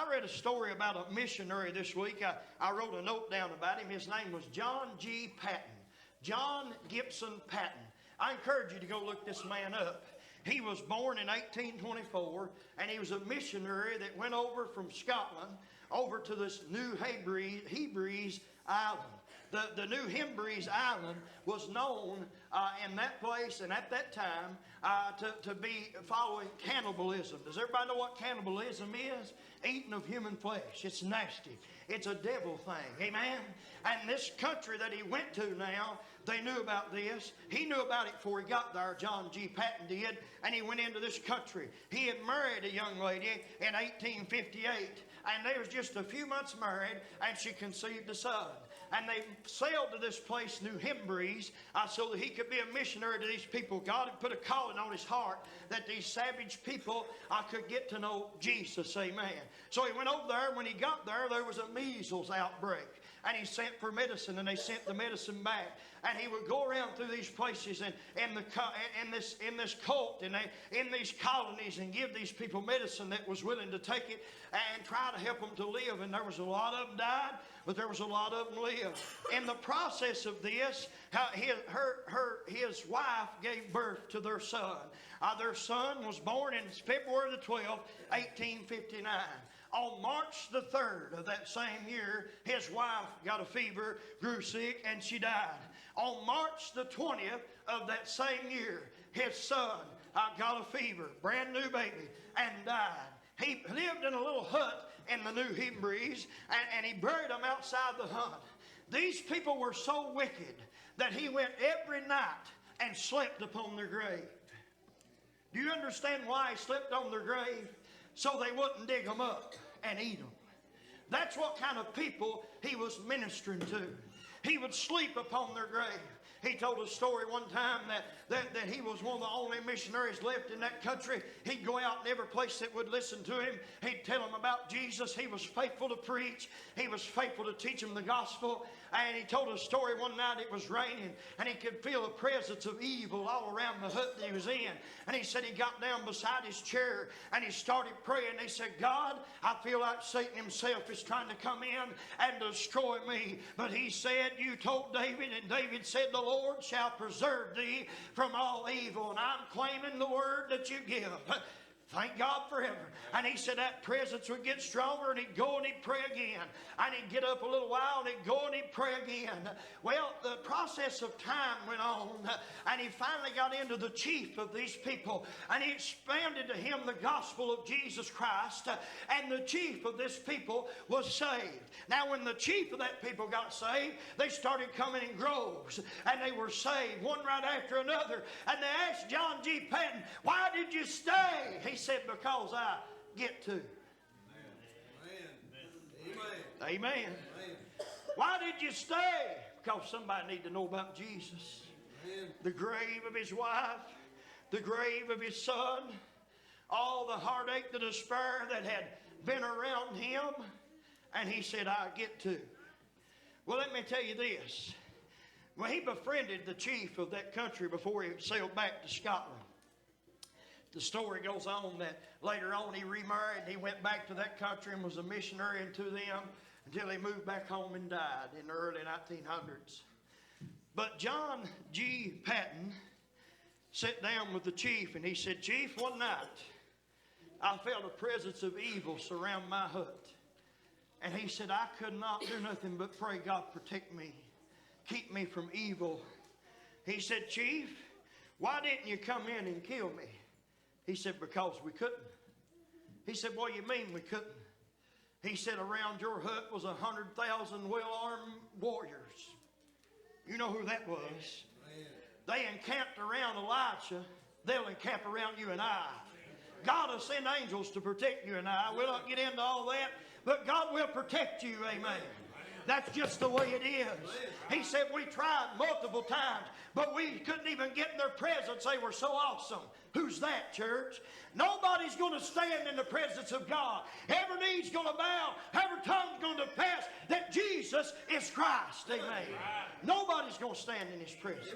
I read a story about a missionary this week. I wrote a note down about him. His name was John G. Patton. John Gibson Patton. I encourage you to go look this man up. He was born in 1824, and he was a missionary that went over from Scotland over to this New Hebrides Island. The New Hebrides Island was known in that place and at that time to be following cannibalism. Does everybody know what cannibalism is? Eating of human flesh. It's nasty. It's a devil thing. Amen? And this country that he went to now, they knew about this. He knew about it before he got there, John G. Patton did, and he went into this country. He had married a young lady in 1858, and they was just a few months married, and she conceived a son. And they sailed to this place, New Hebrides, so that he could be a missionary to these people. God had put a calling on his heart that these savage people could get to know Jesus. Amen. So he went over there. When he got there, there was a measles outbreak. And he sent for medicine, and they sent the medicine back. And he would go around through these places and in this cult and in these colonies and give these people medicine that was willing to take it and try to help them to live. And there was a lot of them died, but there was a lot of them lived. In the process of this, his wife gave birth to their son. Their son was born in February the 12th, 1859. On March the 3rd of that same year, his wife got a fever, grew sick, and she died. On March the 20th of that same year, his son got a fever, brand new baby, and died. He lived in a little hut in the New Hebrides, and he buried them outside the hut. These people were so wicked that he went every night and slept upon their grave. Do you understand why he slept on their grave? So they wouldn't dig them up and eat them. That's what kind of people he was ministering to. He would sleep upon their grave. He told a story one time that he was one of the only missionaries left in that country. He'd go out in every place that would listen to him. He'd tell them about Jesus. He was faithful to preach. He was faithful to teach them the gospel. And he told a story one night. It was raining, and he could feel the presence of evil all around the hut that he was in. And he said he got down beside his chair, and he started praying. He said, God, I feel like Satan himself is trying to come in and destroy me. But he said, you told David, and David said, the Lord shall preserve thee from all evil. And I'm claiming the word that you give. Thank God forever. And he said that presence would get stronger, and he'd go and he'd pray again. And he'd get up a little while and he'd go and he'd pray again. Well, the process of time went on, and he finally got into the chief of these people, and he expanded to him the gospel of Jesus Christ, and the chief of this people was saved. Now, when the chief of that people got saved, they started coming in groves, and they were saved one right after another. And they asked John G. Patton, why did you stay? He said, because I get to. Amen. Amen. Why did you stay? Because somebody need to know about Jesus. Amen. The grave of his wife, the grave of his son, all the heartache, the despair that had been around him. And he said, I get to. Well, let me tell you this. When he befriended the chief of that country before he sailed back to Scotland, the story goes on that later on he remarried. He went back to that country and was a missionary unto them until he moved back home and died in the early 1900s. But John G. Patton sat down with the chief, and he said, Chief, one night I felt a presence of evil surround my hut. And he said, I could not do nothing but pray, God, protect me. Keep me from evil. He said, Chief, why didn't you come in and kill me? He said, because we couldn't. He said, what do you mean we couldn't? He said, around your hut was 100,000 well-armed warriors. You know who that was. They encamped around Elisha. They'll encamp around you and I. God will send angels to protect you and I. We'll not get into all that, but God will protect you. Amen. That's just the way it is. He said we tried multiple times, but we couldn't even get in their presence. They were so awesome. Who's that, church? Nobody's going to stand in the presence of God. Every knee's going to bow. Every tongue's going to confess that Jesus is Christ. Amen. Nobody's going to stand in his presence.